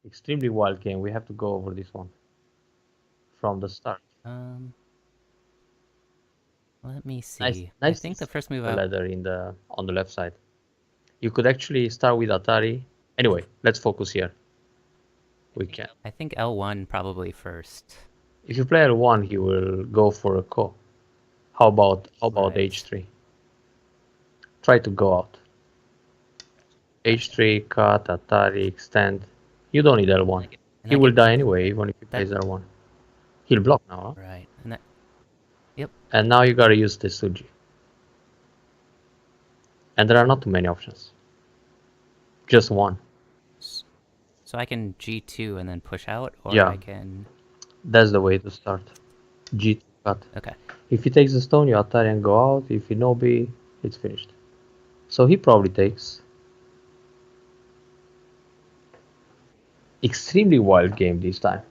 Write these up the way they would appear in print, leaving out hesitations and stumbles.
Extremely wild game. We have to go over this one from the start. Let me Nice, see. I nice think the first move I ladder in the on the left side. You could actually start with Atari. Anyway, let's focus here. We can. I think L1 probably first. If you play L1, he will go for a ko. How about Right. H3? Try to go out. Gotcha. H3, cut, Atari, extend. You don't need L1. And He I will get die anyway, even if he that plays L1. He'll block now, huh? right. And that yep. And now you gotta use the Suji. And there are not too many options. Just one. So I can G2 and then push out, or Yeah, I can. that's the way to start. G2 cut. Okay. If he takes the stone, you Atari and go out. If he no B, it's finished. So he probably takes. Extremely wild game this time.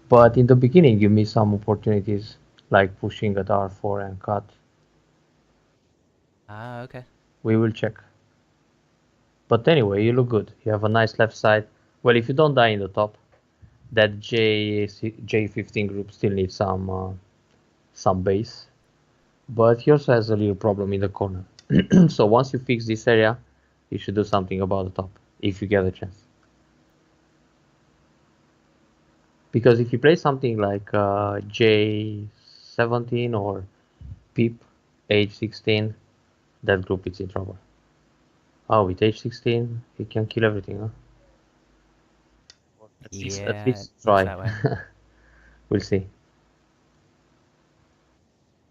But in the beginning, you miss some opportunities, like pushing at R4 and cut. Ah, okay. We will check. But anyway, you look good. You have a nice left side. Well, if you don't die in the top, that J15 group still needs some base. But he also has a little problem in the corner. So once you fix this area, you should do something about the top, if you get a chance. Because if you play something like J17 or Peep H16, that group is in trouble. Oh, with H16, he can kill everything, huh? At Yeah, it least looks try. that way. We'll see.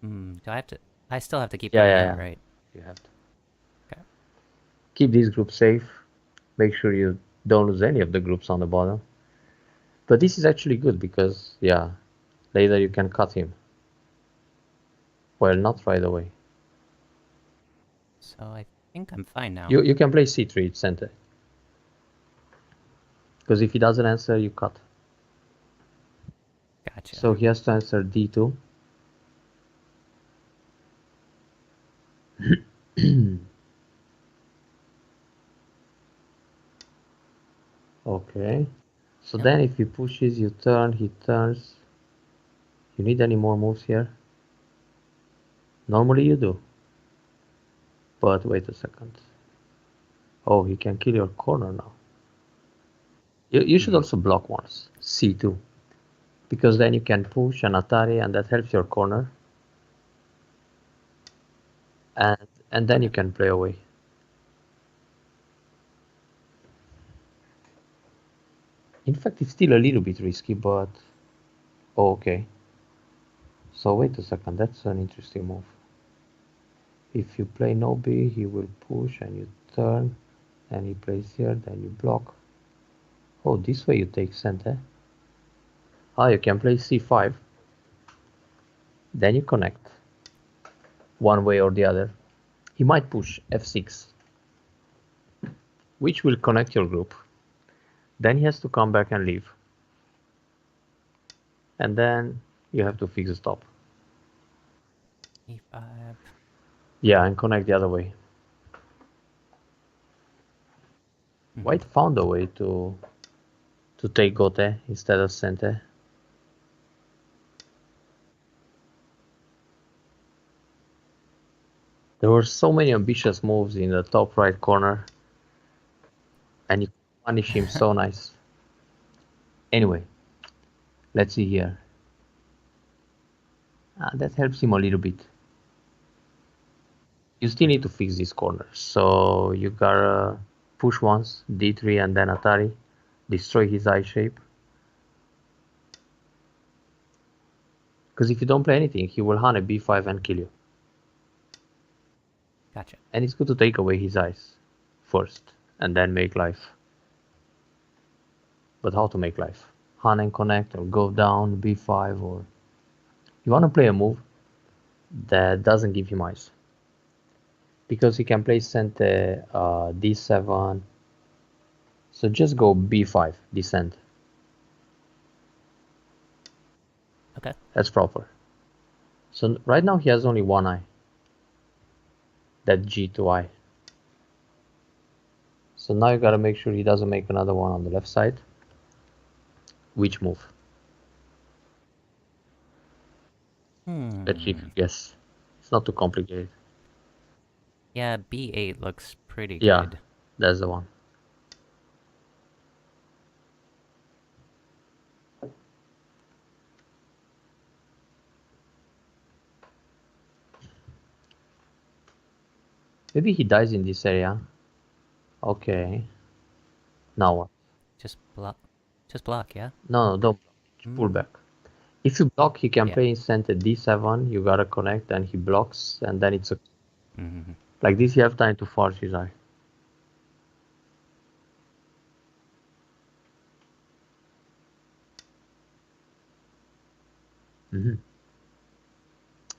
Do I have to? I still have to keep Yeah, going yeah, out, yeah. right? You have to Okay. keep these groups safe. Make sure you don't lose any of the groups on the bottom. But this is actually good because, yeah, later you can cut him. Well, not right away. So I think I'm fine now. You can play C3 center. Because if he doesn't answer, you cut. Gotcha. So he has to answer D2. Okay. So Yep. then if he pushes, you turn, he turns. You need any more moves here? Normally you do. But wait a second. Oh, he can kill your corner now. You should Hmm. also block once. C2. Because then you can push an Atari and that helps your corner. And and then you Okay. can play away. In fact, it's still a little bit risky, but oh, okay. So wait a second, that's an interesting move. If you play no B, he will push and you turn, and he plays here, then you block. Oh, this way you take center. Ah, you can play C5, then you connect one way or the other. He might push F6, which will connect your group. Then he has to come back and leave. And then you have to fix the stop. E5. Yeah, and connect the other way. Mm-hmm. White found a way to take Gote instead of center. There were so many ambitious moves in the top right corner, and you punish him so nice. Anyway, let's see here. That helps him a little bit. You still need to fix this corner, so you gotta push once, D3 and then Atari, destroy his eye shape. Because if you don't play anything, he will hunt a B5 and kill you. Gotcha. And it's good to take away his eyes first, and then make life. But how to make life? Hunt and connect, or go down B5, or you wanna play a move that doesn't give him eyes. Because he can play center D7, so just go B5, descend. Okay. That's proper. So right now he has only one eye, that G2 eye. So now you gotta make sure he doesn't make another one on the left side. Which move? Let's see if you guess. It's not too complicated. Yeah, B8 looks pretty Yeah, good. that's the one. Maybe he dies in this area. Okay. Now what? Just block. Just block, yeah? No, don't block. Pull Mm. back. If you block, he can Yeah. play instant at d7. You gotta connect, and he blocks, and then it's a... Mm-hmm. Like this, you have time to force his eye.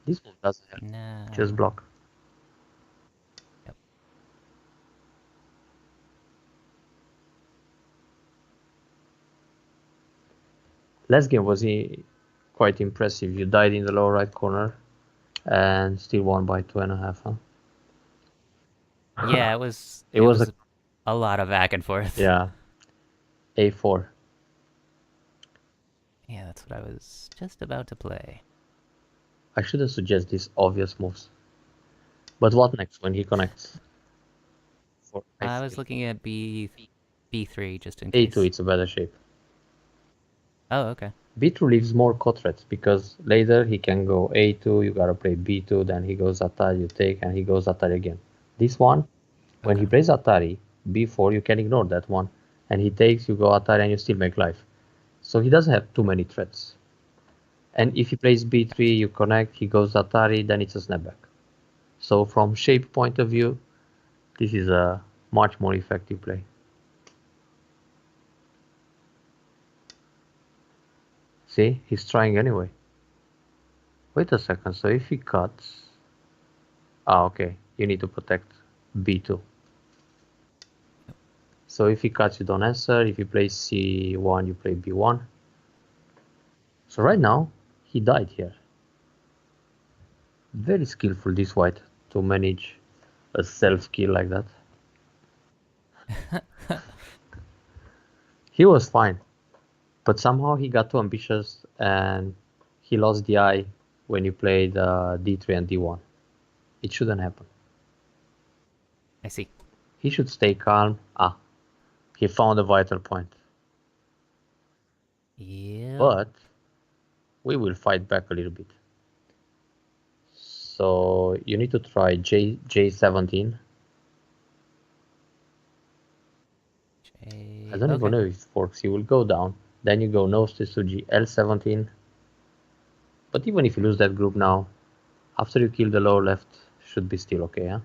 This one doesn't help. Just Nah. block. Yep. Last game was quite impressive. You died in the lower right corner and still won by 2.5, huh? Yeah, It it was a... was a lot of back and forth. Yeah, a4. Yeah, that's what I was just about to play. I shouldn't suggest these obvious moves. But what next when he connects? For I next was skill. looking at B3 just in A2, case. it's a better shape. Oh, okay. B2 leaves more cut threats because later he can go A2, you gotta play B2, then he goes Atari, you take, and he goes Atari again. This one, when he Okay. plays Atari, B4, you can ignore that one. And he takes, you go Atari, and you still make life. So he doesn't have too many threats. And if he plays B3, Gotcha. you connect, he goes Atari, then it's a snapback. So from shape point of view, this is a much more effective play. See, he's trying anyway. Wait a second, so if he cuts... Ah, okay, you need to protect B2. So if he cuts, you don't answer. If he plays C1, you play B1. So right now, he died here. Very skillful, this white, to manage a self-kill like that. He was fine, but somehow he got too ambitious and he lost the eye when you played D3 and D1. It shouldn't happen. I see. He should stay calm. Ah, he found a vital point. Yep. But we will fight back a little bit. So you need to try J17. I don't even Okay. know if it works. You will go down, then you go nose to Suji L17. But even if you lose that group now, after you kill the lower left, should be still okay, huh?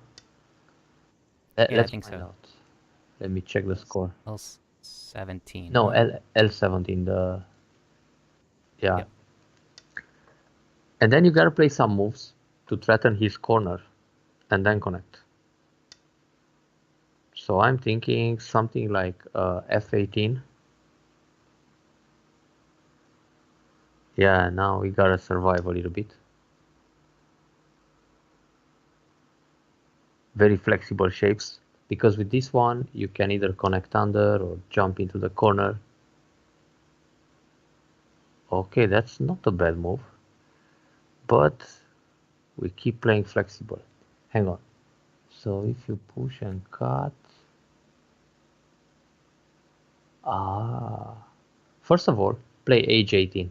Yeah, I Let's think find so. out. Let me check the score. L17, No, huh? L17. The... Yeah, Yep. and then you gotta play some moves to threaten his corner, and then connect. So I'm thinking something like F18. Yeah, now we gotta survive a little bit. Very flexible shapes, because with this one you can either connect under or jump into the corner. Okay, that's not a bad move, but we keep playing flexible. Hang on. So if you push and cut... Ah, first of all, play H18,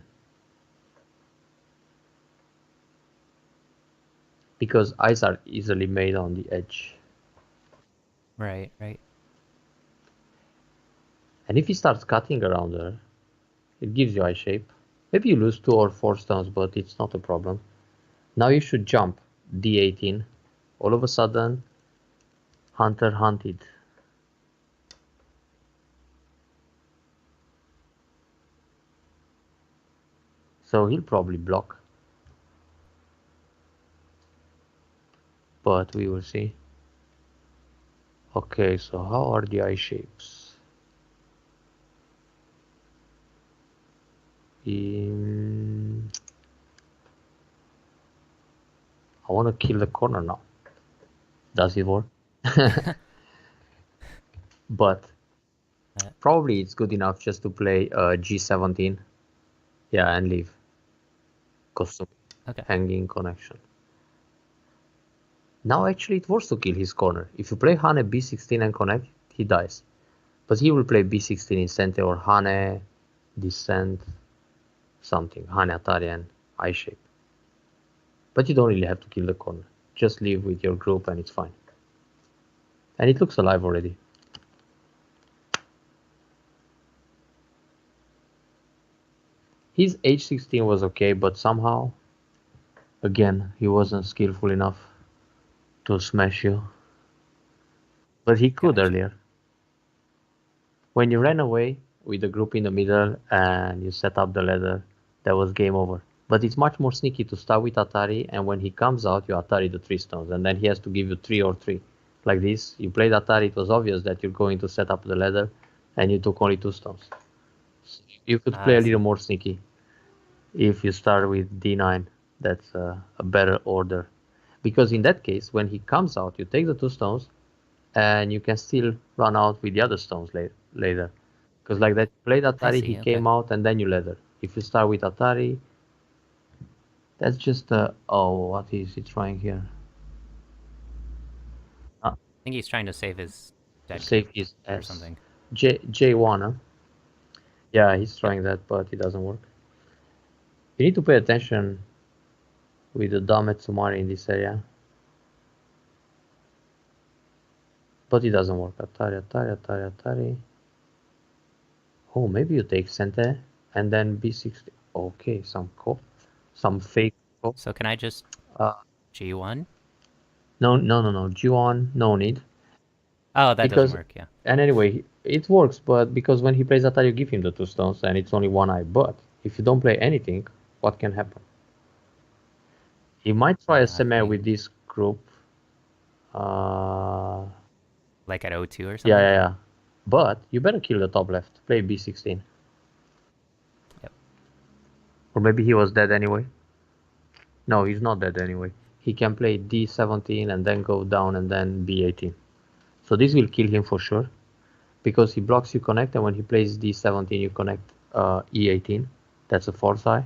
because eyes are easily made on the edge. Right, right. And if he starts cutting around her, it gives you eye shape. Maybe you lose 2 or 4 stones, but it's not a problem. Now you should jump D18. All of a sudden, Hunter hunted. So he'll probably block, but we will see. Okay, so how are the eye shapes? In... I want to kill the corner now. Does it work? But Probably it's good enough just to play G17. Yeah, and leave. Custom Okay. hanging connection. Now actually it works to kill his corner. If you play Hane B16 and connect, he dies. But he will play B16 in center or Hane, descent, something. Hane Atari and I shape. But you don't really have to kill the corner. Just leave with your group and it's fine. And it looks alive already. His H16 was okay, but somehow, again, he wasn't skillful enough to smash you. But he could Gotcha. earlier. When you ran away with the group in the middle and you set up the ladder, that was game over. But it's much more sneaky to start with Atari, and when he comes out, you Atari the 3 stones, and then he has to give you 3 or 3. Like this, you played Atari, it was obvious that you're going to set up the ladder, and you took only 2 stones. So you could play I a little see. more sneaky if you start with D9. That's a better order. Because in that case, when he comes out, you take the 2 stones, and you can still run out with the other stones later. Because like that, played I Atari, he see. Okay. came out, and then you ladder. If you start with Atari, that's just oh, what is he trying here? I think he's trying to save his To dead save group his or S. something. J1, huh? Yeah, he's Yep. trying that, but it doesn't work. You need to pay attention with the Dame Tsumari in this area. But it doesn't work. Atari, Atari, Atari, Atari. Oh, maybe you take Sente and then B60. Okay, some fake co. So can I just Uh, G1? no, no, no, no. G1, no need. Oh, that doesn't Because, work. Yeah. and anyway, it works, but because when he plays Atari, you give him the 2 stones and it's only one eye. But if you don't play anything, what can happen? He might try a semi with Nothing. this group. Uh, Like at O2 or yeah, something. yeah, yeah. But you better kill the top left. Play B16. Yep. Or maybe he was dead anyway. No, he's not dead anyway. He can play D17 and then go down and then B18. So this will kill him for sure. Because he blocks you connect, and when he plays D17 you connect E18. That's a fourth eye.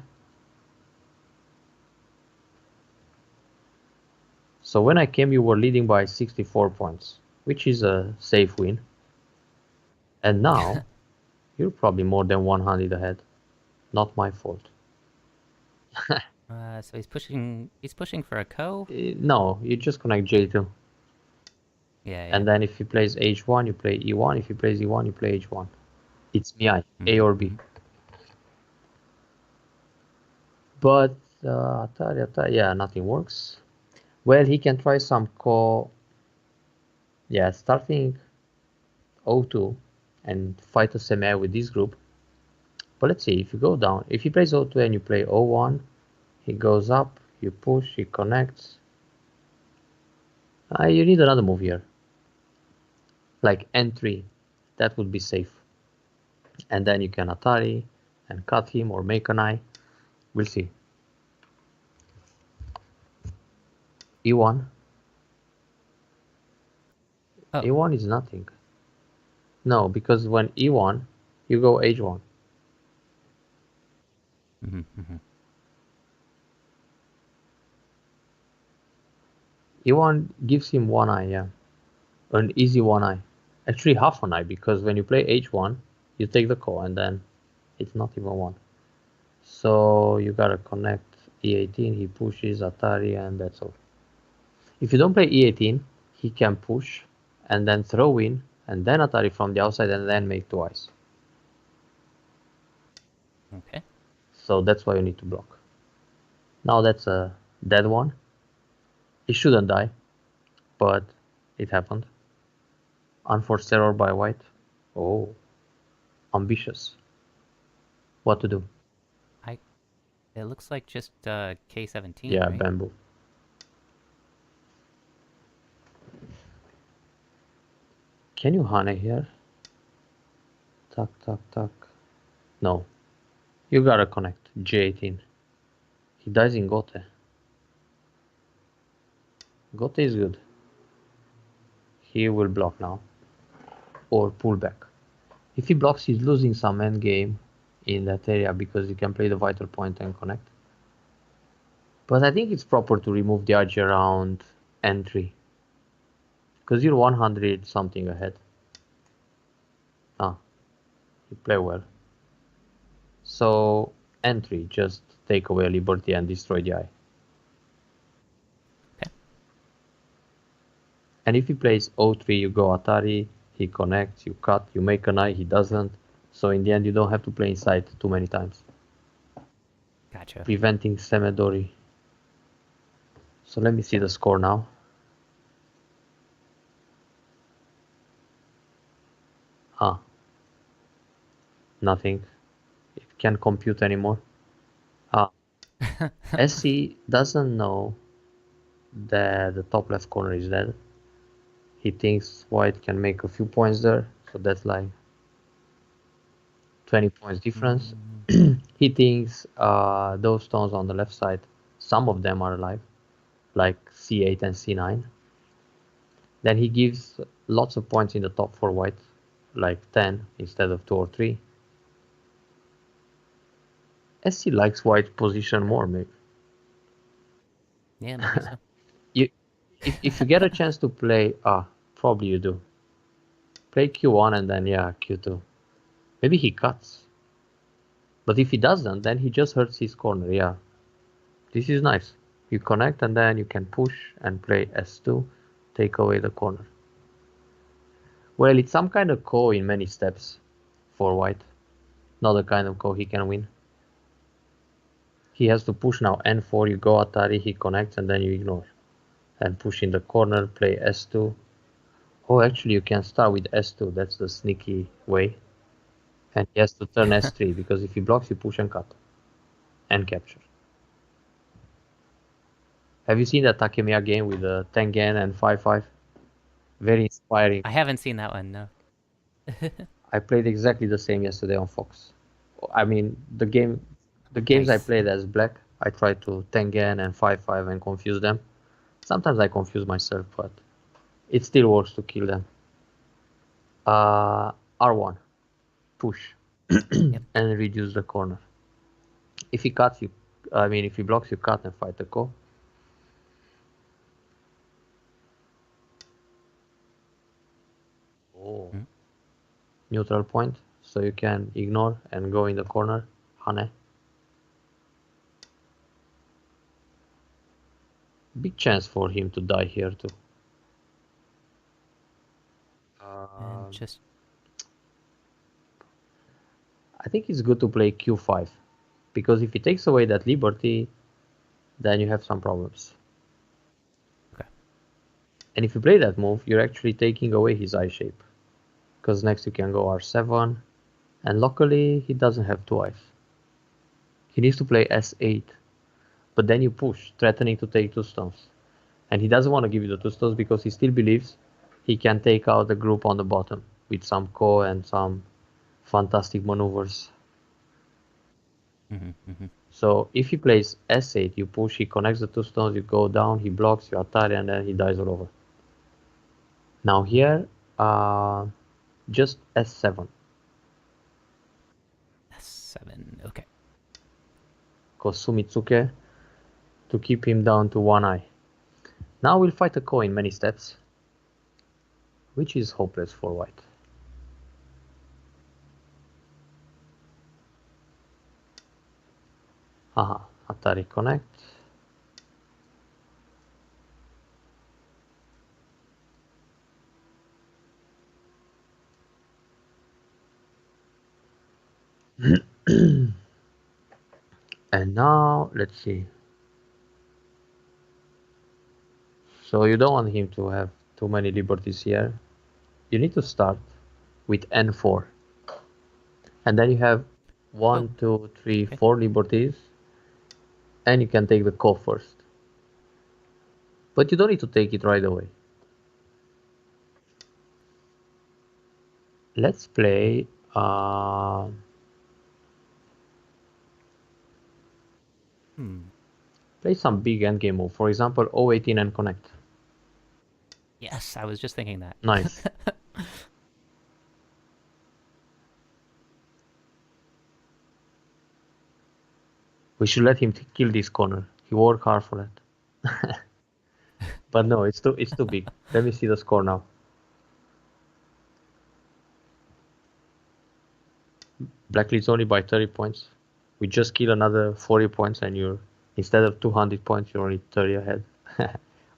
So when I came, you were leading by 64 points, which is a safe win. And now you're probably more than 100 ahead. Not my fault. So he's pushing. He's pushing for a co. No, you just connect J2. Yeah. Yeah. And then if he plays H1, you play E1. If he plays E1, you play H1. It's MI, A or B. But yeah, nothing works. Well, he can try some co. Yeah, starting O2 and fight a semi with this group. But let's see, if you go down, if he plays O2 and you play O1, he goes up, you push, he connects. You need another move here, like N3. That would be safe. And then you can Atari and cut him or make an eye. We'll see. E1. Oh. E1 is nothing. No, because when E1, you go H1. E1 gives him one eye, yeah. An easy one eye. Actually, half an eye, because when you play H1, you take the call and then it's not even one. So you gotta connect E18, he pushes Atari, and that's all. If you don't play E18, he can push and then throw in and then Atari from the outside and then make twice. Okay. So that's why you need to block. Now that's a dead one. He shouldn't die, but it happened. Unforced error by white. Oh, ambitious. What to do? I. It looks like just K17, Yeah, right? bamboo. Can you Hane here? Tuck, tuck, tuck. No. You gotta connect. J18. He dies in Gote. Gote is good. He will block now. Or pull back. If he blocks, he's losing some endgame in that area because he can play the vital point and connect. But I think it's proper to remove the RG around entry because you're 100 something ahead. Ah, you play well. So entry, just take away a liberty and destroy the eye. Okay. And if he plays O3, you go Atari, he connects, you cut, you make an eye, he doesn't. So in the end, you don't have to play inside too many times. Gotcha. Preventing Semedori. So let me see the score now. Ah, nothing. It can't compute anymore. Ah, SC doesn't know that the top left corner is dead. He thinks white can make a few points there, so that's like 20 points difference. He thinks those stones on the left side, some of them are alive, like C8 and C9. Then he gives lots of points in the top for white, like 10 instead of 2 or 3. SC likes white position more, maybe. Yeah, maybe so. You, if you get a chance to play, probably you do. Play Q1 and then yeah, Q2. Maybe he cuts. But if he doesn't, then he just hurts his corner, yeah. This is nice. You connect and then you can push and play S2, take away the corner. Well, it's some kind of ko in many steps for white. Not the kind of ko he can win. He has to push now N4, you go Atari, he connects and then you ignore. And push in the corner, play S2. Oh, actually you can start with S2, that's the sneaky way. And he has to turn S3 because if he blocks, you push and cut. And capture. Have you seen that Takemiya game with the Tengen and 5-5? Very inspiring. I haven't seen that one, no. I played exactly the same yesterday on Fox. I mean, the games I Nice. played as black, I tried to Tengen and 5-5 and confuse them. Sometimes I confuse myself, but it still works to kill them. R1, push, Yep. and reduce the corner. If he cuts, if he blocks, you cut and fight the ko. Oh. Mm. Neutral point, so you can ignore and go in the corner. Hane. Big chance for him to die here too. And Um, just I think it's good to play Q5 because if he takes away that liberty, then you have some problems. okay. And if you play that move, you're actually taking away his eye shape because next you can go R7 and luckily he doesn't have two eyes. He needs to play S8, but then you push, threatening to take two stones. And he doesn't want to give you the two stones because he still believes he can take out the group on the bottom with some ko and some fantastic maneuvers. So if he plays S8, you push, he connects the two stones, you go down, he blocks, you Atari, and then he dies all over. Now here, just S7, S7. Okay. because Sumitsuke to keep him down to one eye. Now we'll fight a ko in many steps, which is hopeless for white. Haha, Atari connect. And now, let's see. So you don't want him to have too many liberties here. You need to start with N4. And then you have Oh, one, two, three, okay. 4 liberties. And you can take the ko first. But you don't need to take it right away. Let's play play some big endgame move. For example, O18 and connect. Yes, I was just thinking that. Nice. We should let him kill this corner. He worked hard for that. But no, it's too big. Let me see the score now. Black leads only by 30 points. We just kill another 40 points and you're, instead of 200 points, you're only 30 ahead.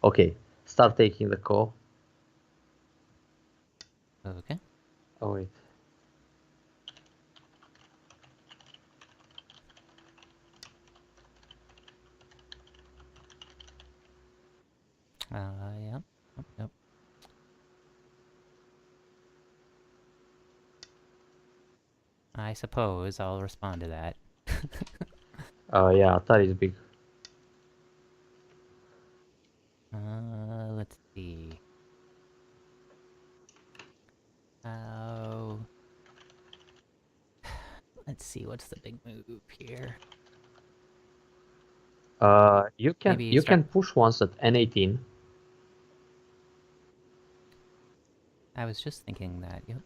Okay, start taking the call. Okay. Oh, wait. Yep. Yep. I suppose I'll respond to that. Yeah, Atari is big. Let's see. Oh. Let's see, what's the big move here? You Maybe start... can push once at N18. I was just thinking that, yep.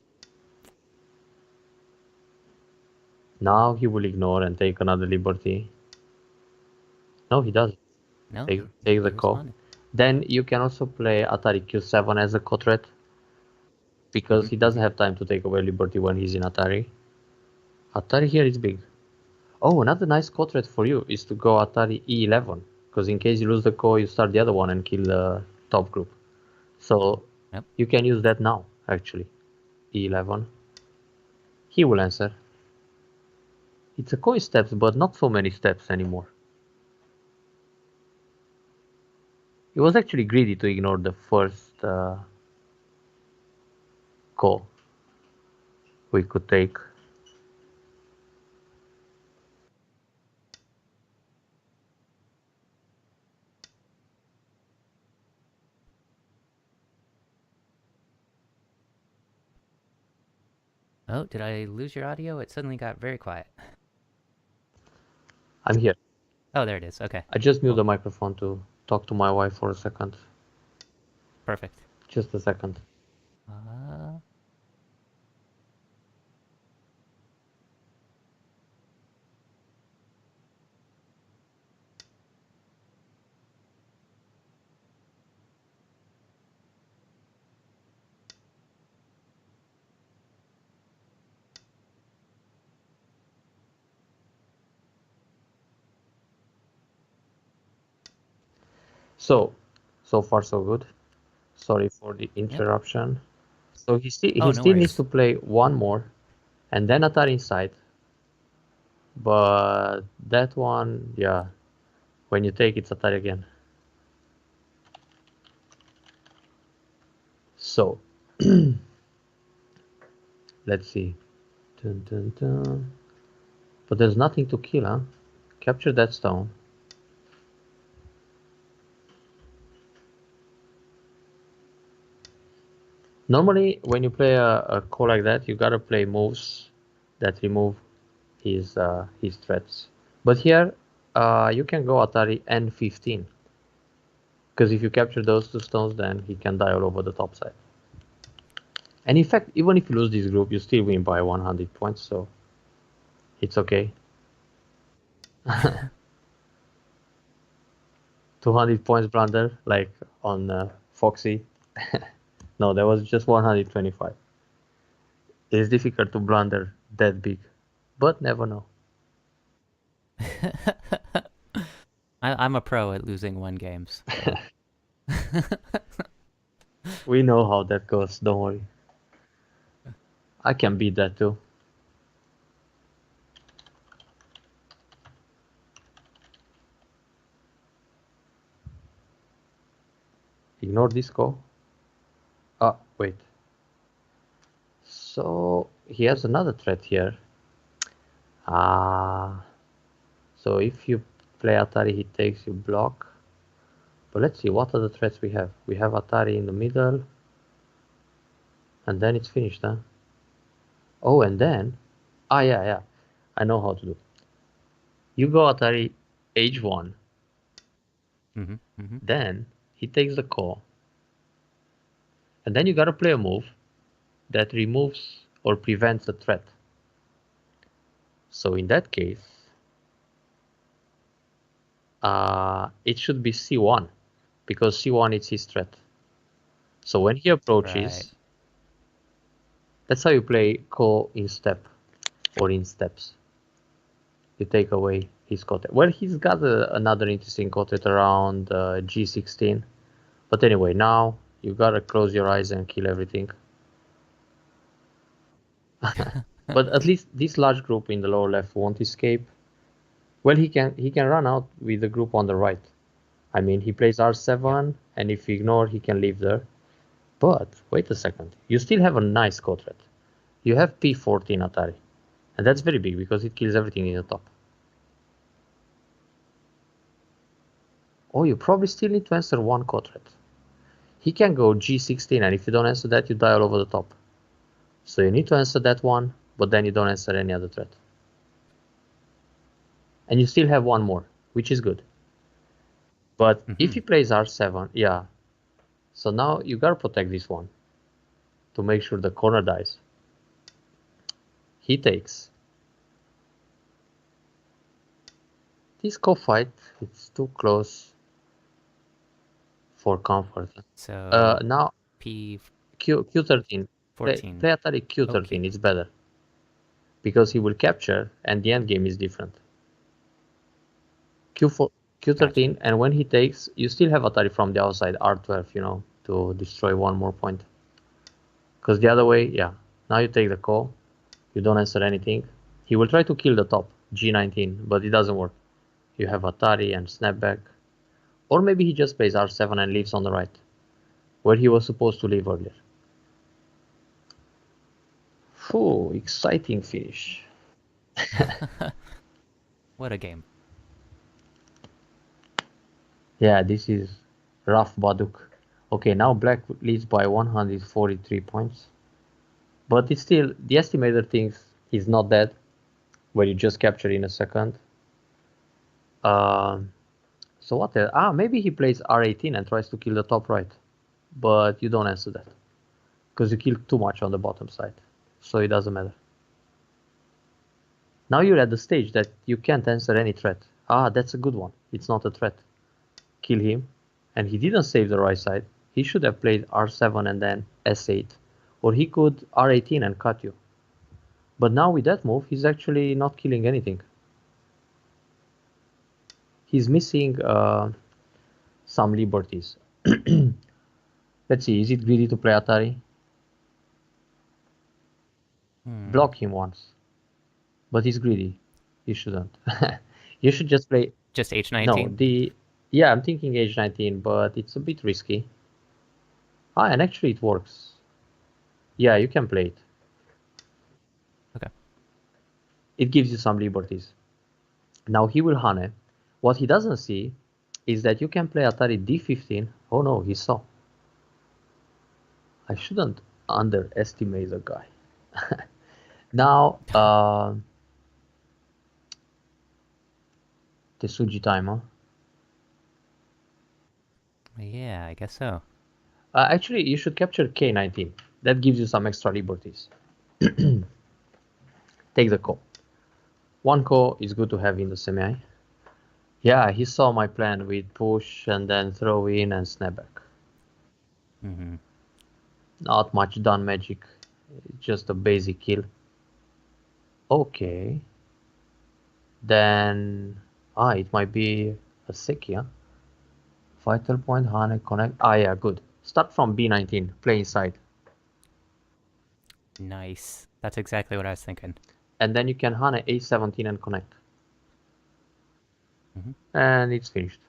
Now he will ignore and take another liberty. No, he doesn't. No, Take he the call. responded. Then you can also play Atari Q7 as a co-threat, because he doesn't have time to take away liberty when he's in Atari. Atari here is big. Oh, another nice co-threat for you is to go Atari E11, because in case you lose the call, you start the other one and kill the top group. So Yep. you can use that now, actually. E11. He will answer. It's a coin steps, but not so many steps anymore. It was actually greedy to ignore the first call we could take. Oh, did I lose your audio? It suddenly got very quiet. I'm here. Oh, there it is. Okay. I just muted Cool. the microphone to talk to my wife for a second. Perfect. Just a second. So far so good. Sorry for the Yep. interruption. So he Oh, no still needs worries. to play one more, and then Atari inside. But that one, yeah, when you take it's Atari again. So let's see. Dun, dun, dun. But there's nothing to kill, huh? Capture that stone. Normally, when you play a call like that, you gotta play moves that remove his threats. But here, you can go Atari N15, because if you capture those two stones, then he can die all over the top side. And in fact, even if you lose this group, you still win by 100 points, so it's okay. 200 points blunder, like on Foxy. No, that was just 125. It's difficult to blunder that big, but never know. I'm a pro at losing one games. So. We know how that goes, don't worry. I can beat that too. Ignore this call. Ah, wait. So he has another threat here. Ah, so if you play Atari, he takes you block. But let's see, what are the threats we have? We have Atari in the middle, and then it's finished, huh? Oh, and then, yeah, I know how to do. You go Atari H1, then he takes the call, and then you gotta play a move that removes or prevents a threat. So in that case, it should be c1 because c1 is his threat. So when he approaches, Right. that's how you play ko in step or in steps. You take away his cotet. Well, he's got another interesting cotet around g16. But anyway, now you gotta close your eyes and kill everything. But at least this large group in the lower left won't escape. Well, he can run out with the group on the right. I mean, he plays r7, Yep. and if you ignore, he can leave there. But wait a second, you still have a nice cotet. You have p14 Atari, and that's very big because it kills everything in the top. Oh, you probably still need to answer one cotet. He can go g16, and if you don't answer that, you die all over the top. So you need to answer that one, but then you don't answer any other threat. And you still have one more, which is good. But if he plays r7, yeah. So now you gotta protect this one to make sure the corner dies. He takes. This co-fight, it's too close for comfort. So Now P14. Q13. Play Atari Okay. Q13, it's better. Because he will capture and the end game is different. Q4, Gotcha. Q13, and when he takes, you still have Atari from the outside, R12, to destroy one more point. Because the other way, yeah. Now you take the call, you don't answer anything. He will try to kill the top, G19, but it doesn't work. You have Atari and snapback. Or maybe he just plays R7 and leaves on the right, where he was supposed to leave earlier. Phew, exciting finish. What a game. Yeah, this is rough Baduk. Okay, now black leads by 143 points. But it's still, the estimator thinks he's not dead, where you just capture in a second. So what else? Maybe he plays R18 and tries to kill the top right. But you don't answer that. Because you killed too much on the bottom side. So it doesn't matter. Now you're at the stage that you can't answer any threat. That's a good one. It's not a threat. Kill him. And he didn't save the right side. He should have played R7 and then S8. Or he could R18 and cut you. But now with that move, he's actually not killing anything. He's missing some liberties. Let's see, is it greedy to play Atari? Block him once. But he's greedy. You shouldn't. You should just play. Just No, H19? yeah, I'm thinking age 19, but it's a bit risky. And actually it works. Yeah, you can play it. Okay. It gives you some liberties. Now he will Hane. What he doesn't see is that you can play Atari D15. Oh no, he saw. I shouldn't underestimate the guy. Now, Tesuji timer. Yeah, I guess so. Actually, you should capture K19. That gives you some extra liberties. Take the call. One call is good to have in the semi. Yeah, he saw my plan with push and then throw in and snapback. Not much done magic. Just a basic kill. Okay. Then, it might be a Seki, huh? Vital point, Hane, connect. Yeah, good. Start from B19, play inside. Nice. That's exactly what I was thinking. And then you can Hane A17 and connect. And it's finished.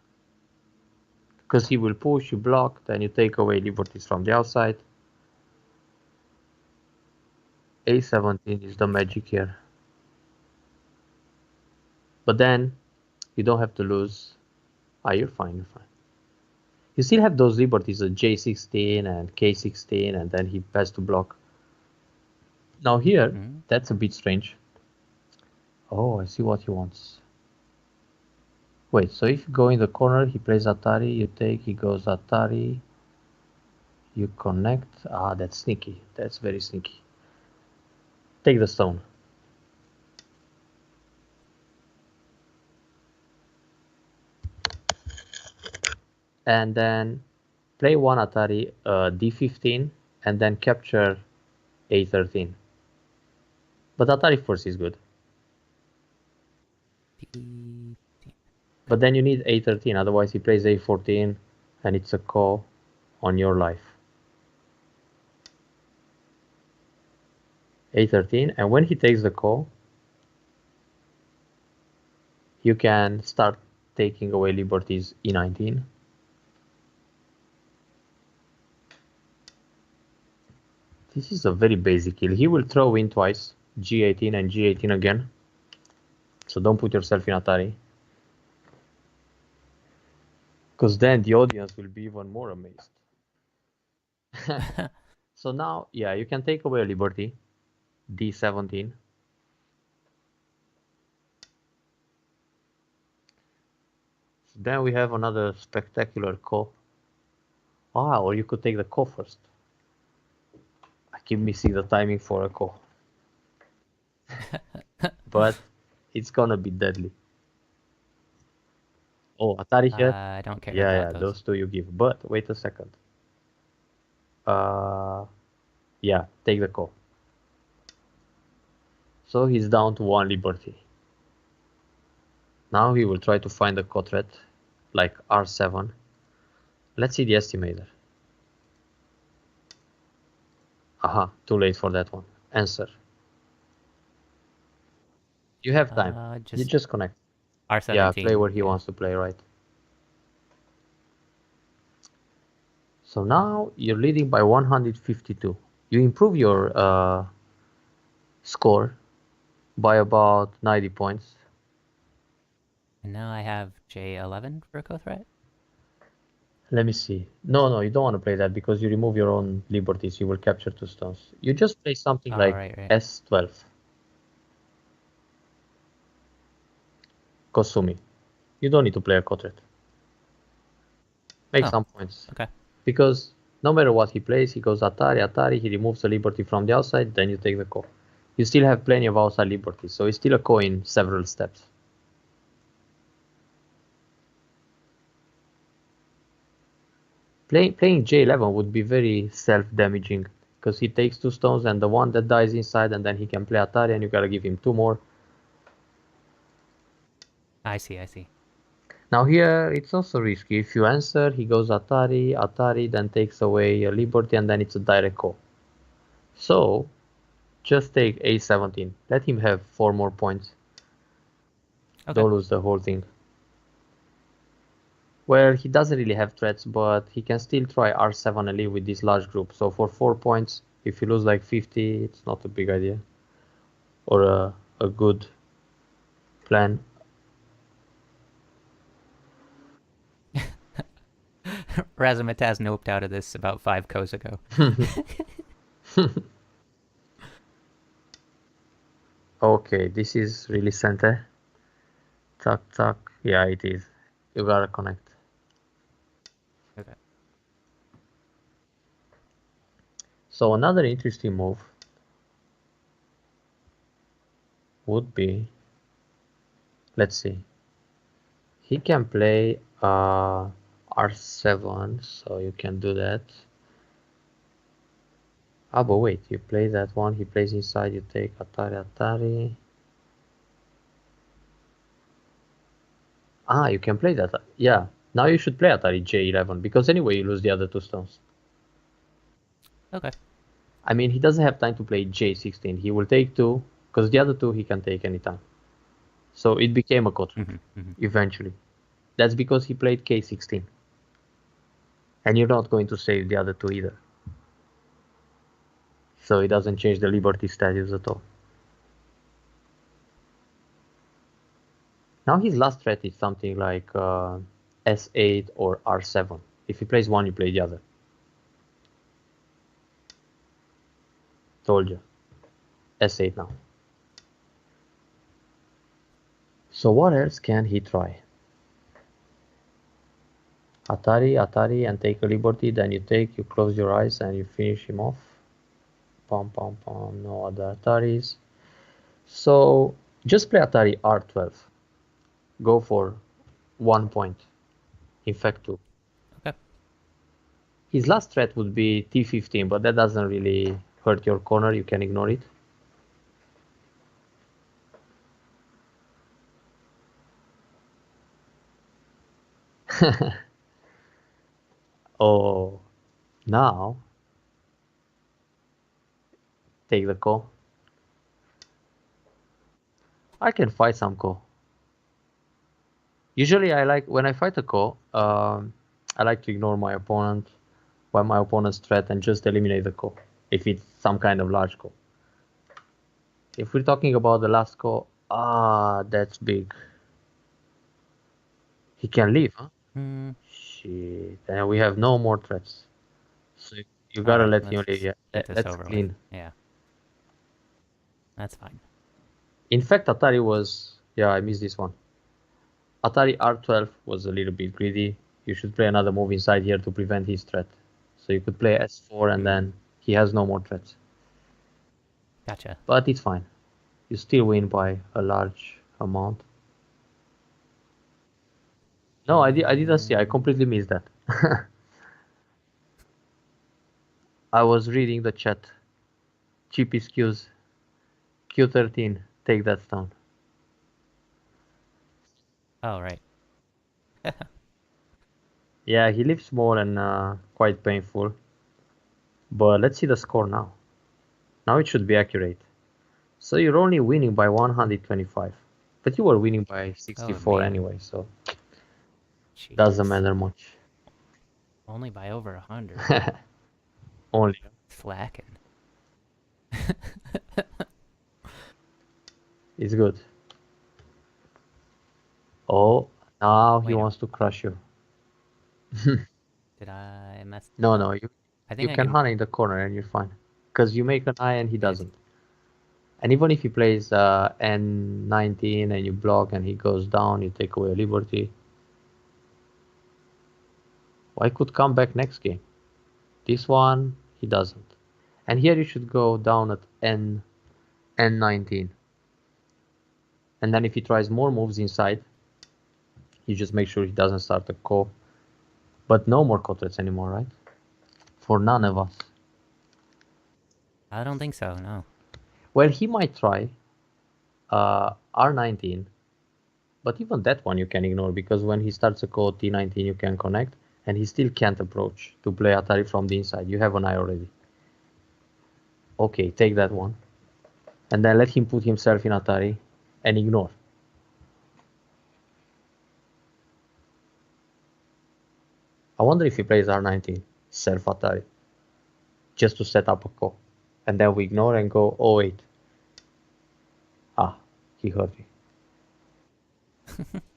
Because he will push, you block, then you take away liberties from the outside. A17 is the magic here. But then, you don't have to lose. You're fine, you're fine. You still have those liberties, J16 and K16, and then he has to block. Now here, that's a bit strange. Oh, I see what he wants. Wait, so if you go in the corner, he plays Atari, you take, he goes Atari, you connect. That's sneaky. That's very sneaky. Take the stone. and then play one Atari D15 and then capture A13. But Atari first is good. D. But then you need A13, otherwise he plays A14 and it's a call on your life. A13, and when he takes the call, you can start taking away liberties E19. This is a very basic kill. He will throw in twice, G18 and G18 again. So don't put yourself in Atari. Because then the audience will be even more amazed. So now, yeah, you can take away a liberty, D17. So then we have another spectacular call. Ah, or you could take the call first. I keep missing the timing for a call. But it's gonna be deadly. Oh, Atari here? I don't care Yeah, about yeah, those. those two you give. But wait a second. Yeah, take the call. So he's down to one liberty. Now he will try to find a cotret, like R7. Let's see the estimator. Aha, too late for that one. Answer. You have time. You Just just connect. Yeah, play R17. where he Yeah. wants to play, right? So now you're leading by 152. You improve your score by about 90 points. And now I have J11 for a co-threat. Let me see. No, you don't want to play that because you remove your own liberties. You will capture two stones. You just play something Oh, like right. S12. Kosumi. You don't need to play a Kotret. Make Oh, some points. okay. Because no matter what he plays, he goes Atari, he removes a liberty from the outside, then you take the ko. You still have plenty of outside liberties, so it's still a ko in several steps. Playing J11 would be very self-damaging, because he takes two stones and the one that dies inside, and then he can play Atari and you gotta give him two more. I see. Now here, it's also risky. If you answer, he goes Atari, then takes away a liberty, and then it's a direct ko. So, just take A17. Let him have 4 more points. Okay. Don't lose the whole thing. Well, he doesn't really have threats, but he can still try R7 and live with this large group. So for 4 points, if you lose like 50, it's not a big idea. Or a good plan. Razamataz noped out of this about 5 ko's ago. Okay, this is really center. Tuck. Yeah, it is. You gotta connect. Okay. So another interesting move would be, let's see, he can play R7, so you can do that. Ah, but wait, you play that one, he plays inside, you take Atari. Ah, you can play that. Yeah, now you should play Atari J11, because anyway you lose the other two stones. Okay. I mean, he doesn't have time to play J16, he will take two, because the other two he can take anytime. So it became a quadrat, eventually. That's because he played K16. And you're not going to save the other two either. So it doesn't change the liberty status at all. Now his last threat is something like S8 or R7. If he plays one, you play the other. Told you. S8 now. So what else can he try? Atari, and take a liberty. Then you close your eyes and you finish him off. Pom. No other Ataris. So just play Atari R12. Go for 1 point. In fact, two. His last threat would be t15, but that doesn't really hurt your corner. You can ignore it. Oh, now take the call. I can fight some call. Usually, I like when I fight a call. I like to ignore my opponent by my opponent's threat and just eliminate the call if it's some kind of large call. If we're talking about the last call, that's big. He can leave, huh? Hmm. Shit, and we have no more threats. So you All gotta right, let him let's leave. just Yeah, get this that's over with. clean. Yeah, that's fine. In fact, Atari was, yeah, I missed this one. Atari R12 was a little bit greedy. You should play another move inside here to prevent his threat. So you could play S4 and Hmm. then he has no more threats. Gotcha. But it's fine. You still win by a large amount. No, I didn't see. I completely missed that. I was reading the chat. Cheap excuse. Q13. Take that stone. Oh, right. Yeah, he lives small and quite painful. But let's see the score now. Now it should be accurate. So you're only winning by 125. But you were winning by Oh 64 man, anyway, so doesn't jeez. matter much. Only by over 100. Only. Slacking. It's good. Oh, now he Wait, wants to crush you. did I mess? No, Oh, no, I you think I can can. hunt in the corner and you're fine. Because you make an eye and he Yeah, it's doesn't. And even if he plays N19 and you block and he goes down, you take away a liberty. Well, I could come back next game. This one, he doesn't. And here you should go down at N19. And then if he tries more moves inside, you just make sure he doesn't start a co. But no more co-threats anymore, right? For none of us. I don't think so. No. Well, he might try R19, but even that one you can ignore because when he starts a co T19 you can connect and he still can't approach to play Atari from the inside. You have an eye already. Okay, take that one. And then let him put himself in Atari and ignore. I wonder if he plays R19, self Atari, just to set up a co. And then we ignore and go, oh wait. Ah, he heard me.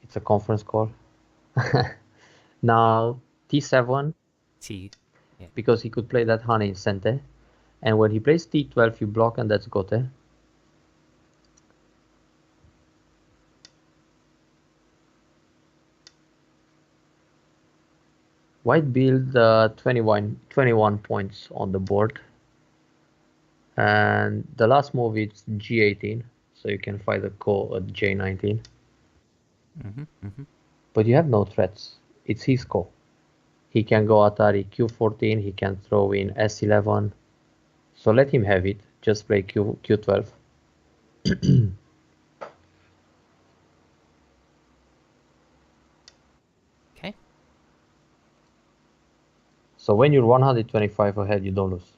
It's a conference call. Now T7, T. Yeah. because he could play that honey in Sente. And when he plays T12, you block and that's Gote. White build 21 points on the board. And the last move is G18, so you can fight the call at J19. Mm-hmm. Mm-hmm. But you have no threats. It's his call. He can go Atari Q14, he can throw in S11. So let him have it. Just play Q12. Okay. So when you're 125 ahead, you don't lose.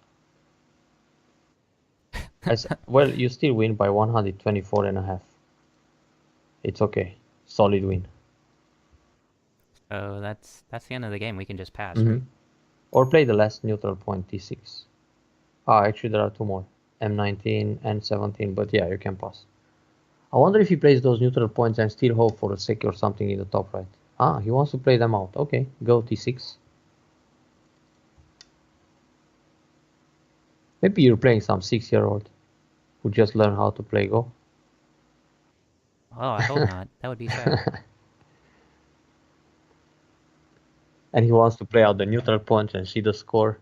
Well, you still win by 124 and a half. It's okay. Solid win. So that's the end of the game. We can just pass, Mm-hmm. right? Or play the last neutral point, T6. Actually, there are two more. M19 and 17, but yeah, you can pass. I wonder if he plays those neutral points and still hope for a sec or something in the top right. He wants to play them out. Okay, go T6. Maybe you're playing some 6-year-old who just learned how to play Go. Oh, I hope not. That would be sad. And he wants to play out the neutral points and see the score.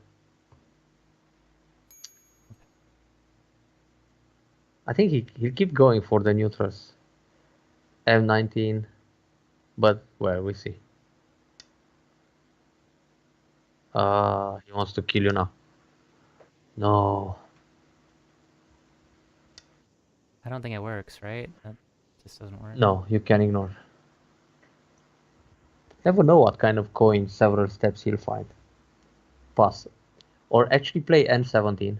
I think he'll keep going for the neutrals. M19, but well, we see. He wants to kill you now. No. I don't think it works, right? That just doesn't work. No, you can ignore. Never know what kind of coin several steps he'll find. Pass. Or actually play N17.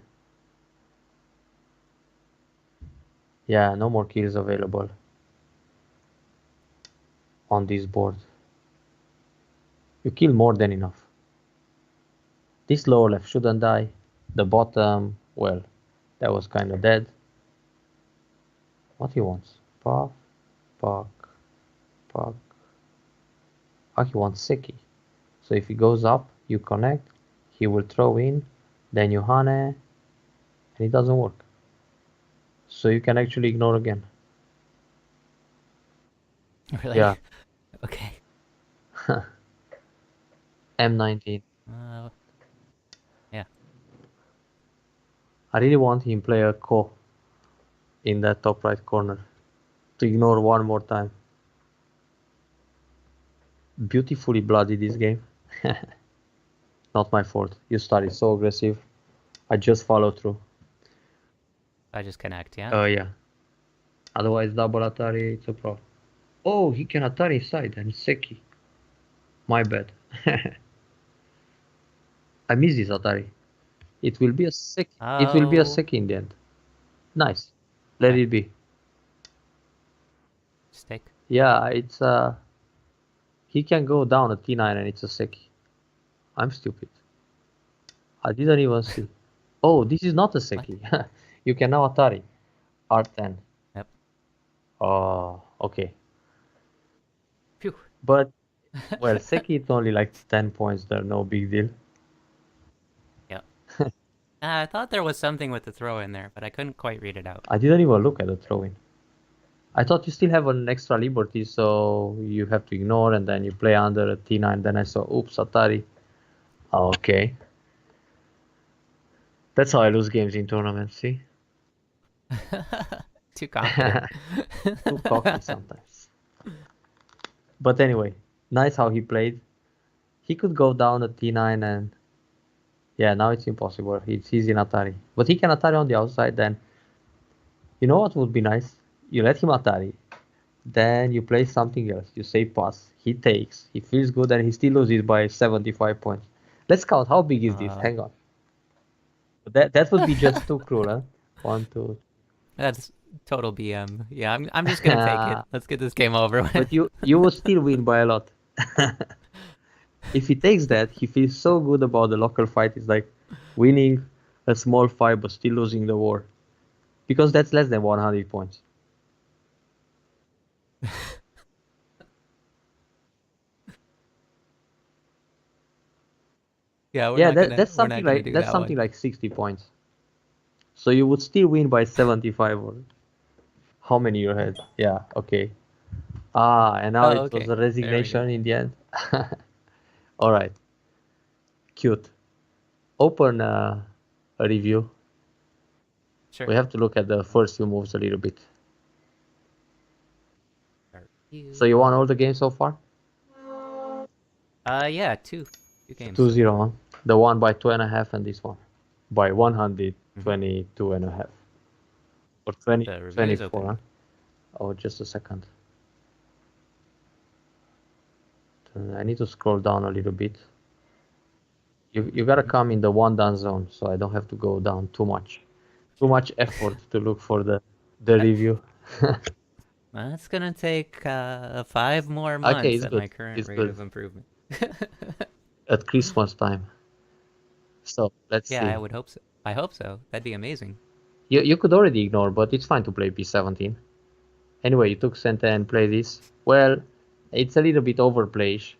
Yeah, no more kills available on this board. You kill more than enough. This lower left shouldn't die. The bottom, well, that was kind of dead. What he wants? Puck, puck, puck. Ah, he wants Seki. So if he goes up, you connect, he will throw in, then you Hane, and it doesn't work. So you can actually ignore again. Really? Yeah, Okay. M19. Yeah. I really want him play a Ko in that top right corner to ignore one more time. Beautifully bloody this game. Not my fault. You started so aggressive. I just follow through. I just connect, yeah? Yeah. Otherwise double Atari, it's a problem. Oh, he can Atari inside and Seki. My bad. I miss this Atari. It will be a Seki. It will be a Oh. Seki in the end. Nice. Let Okay. it be. Stick. Yeah, it's he can go down a T9 and it's a Seki. I'm stupid. I didn't even see. Oh, this is not a What? Seki. You can now Atari. R10. Yep. Oh, okay. Phew. But, well, Seki it's only like 10 points there, no big deal. Yep. I thought there was something with the throw in there, but I couldn't quite read it out. I didn't even look at the throw-in. I thought you still have an extra liberty, so you have to ignore and then you play under a T9. Then I saw, oops, Atari. Okay. That's how I lose games in tournaments, see? Too confident. Too cocky sometimes. But anyway, nice how he played. He could go down a T9 and yeah, now it's impossible. He's in Atari. But he can Atari on the outside then. You know what would be nice? You let him Atari. Then you play something else. You say pass. He takes. He feels good and he still loses by 75 points. Let's count. How big is this? Hang on. That would be just too cruel, huh? One, two. That's total BM. Yeah, I'm just gonna take it. Let's get this game over But with. you will still win by a lot. If he takes that, he feels so good about the local fight. It's like winning a small fight but still losing the war. Because that's less than 100 points. Yeah, Yeah, we're not gonna do that's that something one. like 60 points. So you would still win by 75 or how many you had? Yeah, okay. Ah, and now Oh, it was okay. a There we go. resignation in the end. All right, cute. Open a review. Sure. We have to look at the first few moves a little bit. Start So you. you won all the games so far? Yeah, two games so 2-0, far. huh? The one by 2.5 and this one by Mm-hmm. 122.5 or 20, The review is 24, huh? open. Oh, just a second. I need to scroll down a little bit. You gotta Mm-hmm. come in the one down zone, so I don't have to go down too much. Too much effort to look for the review. That's gonna take 5 more Okay, months it's at good. my current It's rate good. of improvement. At Christmas time. So let's Yeah, I see. would hope so. I hope so. That'd be amazing. You could already ignore, but it's fine to play B17. Anyway, you took center and play this. Well, it's a little bit overplayish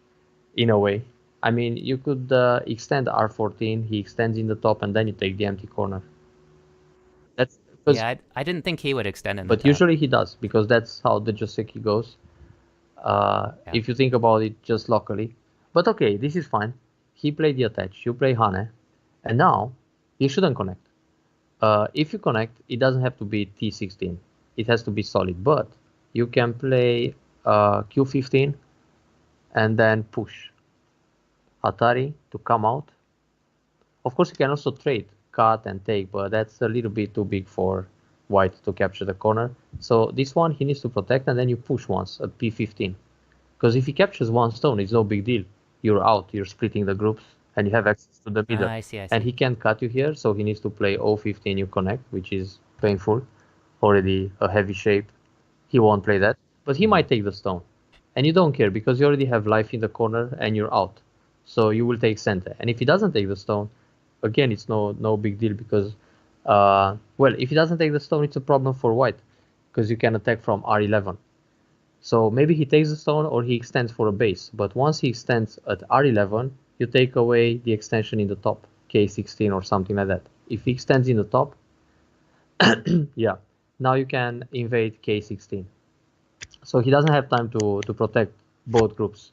in a way. I mean, you could extend R14. He extends in the top, and then you take the empty corner. That's because, Yeah, I didn't think he would extend in the but top. usually he does because that's how the Joseki goes. Yeah. If you think about it just locally. But okay, this is fine. He played the attach. You play Hane, and now you shouldn't connect. If you connect, it doesn't have to be T16. It has to be solid. But you can play Q15 and then push Atari to come out. Of course, you can also trade, cut and take, but that's a little bit too big for white to capture the corner. So this one he needs to protect, and then you push once at p15. Because if he captures one stone, it's no big deal. You're out, you're splitting the groups, and you have access to the middle. I see, I And see. he can't cut you here, so he needs to play o15, you connect, which is painful. Already a heavy shape. He won't play that, but he might take the stone. And you don't care because you already have life in the corner and you're out. So you will take center. And if he doesn't take the stone, again, it's no big deal because, well, if he doesn't take the stone, it's a problem for white because you can attack from r11. So maybe he takes the stone or he extends for a base. But once he extends at r11, you take away the extension in the top, k16 or something like that. If he extends in the top, yeah, now you can invade k16. So he doesn't have time to protect both groups.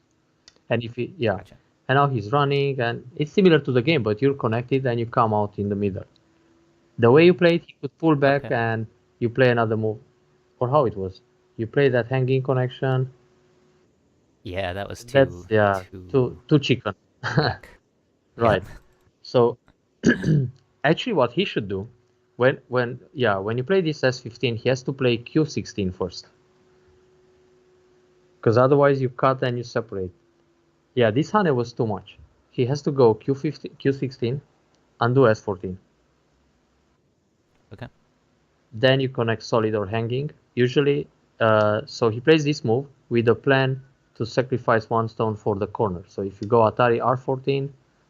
And if he, yeah, Gotcha. and now he's running, and it's similar to the game, but you're connected and you come out in the middle. The way you play it, he could pull back Okay. and you play another move, or how it was. You play that hanging connection. Yeah, that was That's too yeah, too too too chicken, whack. right? Yep. So actually, what he should do, when you play this s15, he has to play q16 first, because otherwise you cut and you separate. Yeah, this Hane was too much. He has to go Q15, Q16, undo S14. Okay. Then you connect solid or hanging. Usually, so he plays this move with a plan to sacrifice one stone for the corner. So if you go Atari R14,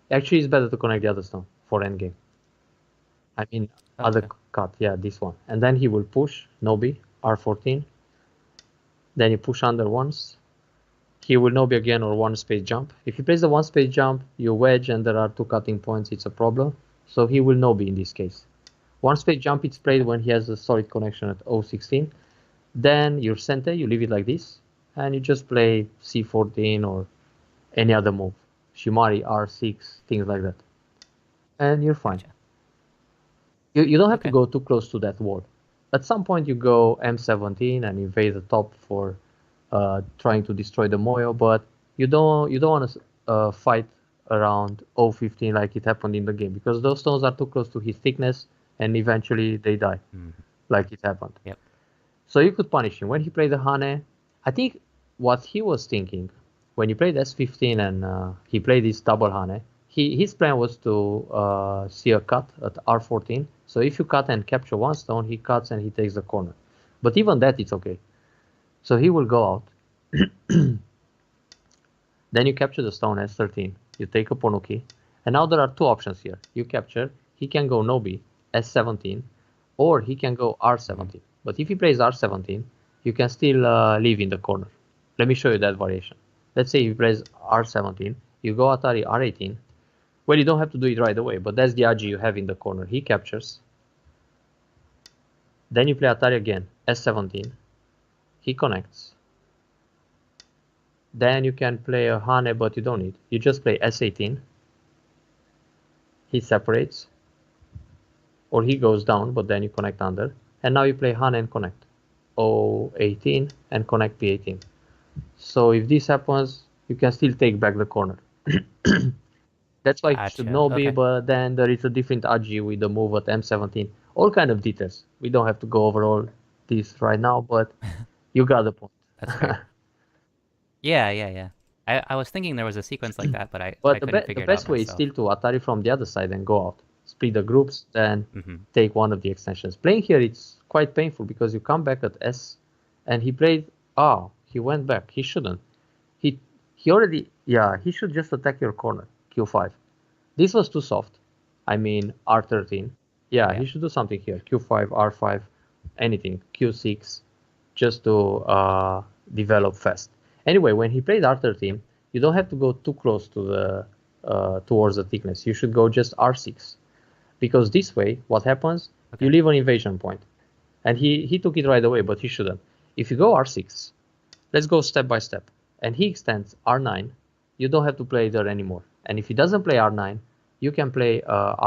actually it's better to connect the other stone for endgame. I mean, Oh, other okay. cut, yeah, this one. And then he will push Nobi R14. Then you push under once. He will Nobi again or one space jump. If he plays the one space jump, you wedge and there are two cutting points, it's a problem. So he will Nobi in this case. One space jump it's played Okay. when he has a solid connection at O16. Then your center, you leave it like this, and you just play C14 or any other move. Shimari, R6, things like that. And you're fine. Gotcha. You don't have to Okay. go too close to that wall. At some point you go M17 and invade the top for trying to destroy the Moyo, but you don't want to fight around O15 like it happened in the game because those stones are too close to his thickness and eventually they die Mhm. like it happened. Yep. So you could punish him when he played the Hane. I think what he was thinking when he played S15 and he played this double Hane, his plan was to see a cut at R14. So if you cut and capture one stone, he cuts and he takes the corner. But even that, it's okay. So he will go out. Then you capture the stone S13. You take a Ponuki. And now there are two options here. You capture, he can go Nobi S17, or he can go Mhm. R17. But if he plays R17, you can still leave in the corner. Let me show you that variation. Let's say he plays R17, you go Atari R18. Well, you don't have to do it right away, but that's the Agi you have in the corner. He captures. Then you play Atari again, S17. He connects. Then you can play a Hane, but you don't need. You just play S18. He separates, or he goes down, but then you connect under. And now you play Hane and connect. O18 and connect P18. So if this happens, you can still take back the corner. That's why you should Gotcha. know B, Okay. but then there is a different AG with the move at M17. All kind of details. We don't have to go over all this right now, but you got the point. That's fair. Yeah, yeah, yeah. I was thinking there was a sequence like that, but I But couldn't the figure it out best way is myself. still to Atari from the other side and go out. Split the groups, then Mhm. take one of the extensions. Playing here, it's quite painful because you come back at S, and he played. Oh, he went back. He shouldn't. He he already. Yeah, he should just attack your corner. Q5. This was too soft. I mean R13. Yeah, Yeah. he should do something here. Q5, R5, anything. Q6, just to develop fast. Anyway, when he played R13, you don't have to go too close to the towards the thickness. You should go just R6 because this way, what happens? You Okay. leave an invasion point, and he took it right away, but he shouldn't. If you go R6, let's go step by step, and he extends R9. You don't have to play there anymore. And if he doesn't play R9, you can play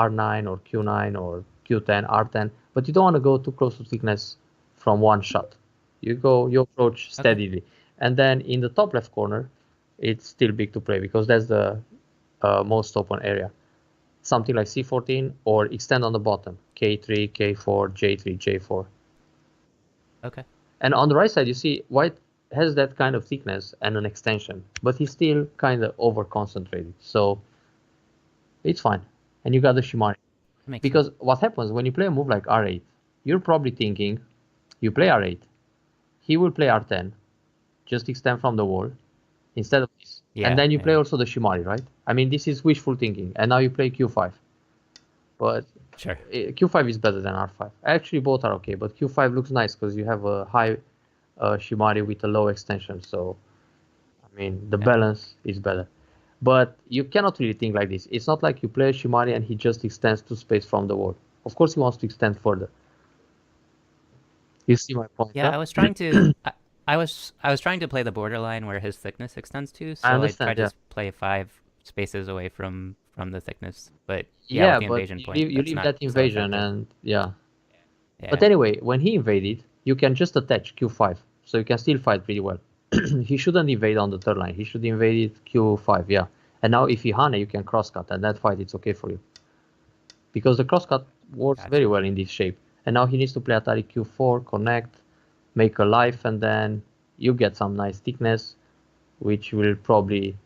R9 or Q9 or Q10, R10, but you don't want to go too close to thickness from one shot. You approach Okay. steadily. And then in the top left corner, it's still big to play because that's the most open area. something like c14, or extend on the bottom, k3, k4, j3, j4. Okay. And on the right side, you see white has that kind of thickness and an extension, but he's still kind of over concentrated. So it's fine. And you got the Shimari. Makes sense. Because what happens when you play a move like r8, you're probably thinking, you play r8, he will play r10, just extend from the wall instead of this. And Yeah. then you play Yeah. also the Shimari, right? I mean, this is wishful thinking. And now you play q5. But Sure. q5 is better than r5. Actually, both are okay, but q5 looks nice because you have a high Shimari with a low extension. So, I mean, the Yeah. balance is better. But you cannot really think like this. It's not like you play a Shimari and he just extends to space from the wall. Of course, he wants to extend further. You see my point, Yeah. huh? I was trying to. I was trying to play the borderline where his thickness extends to, I so I tried understand, to yeah. play 5 spaces away from the thickness. But yeah, with Yeah, the but invasion you point, leave, you that's leave not that so invasion effective. and yeah. But Yeah. anyway, when he invaded, you can just attach q5, so you can still fight pretty well. He shouldn't invade on the third line. He should invade it q5, yeah. And now if he hane, you can crosscut, and that fight it's okay for you. Because the crosscut works very Gotcha. well in this shape. And now he needs to play Atari q4, connect, make a life, and then you get some nice thickness, which will probably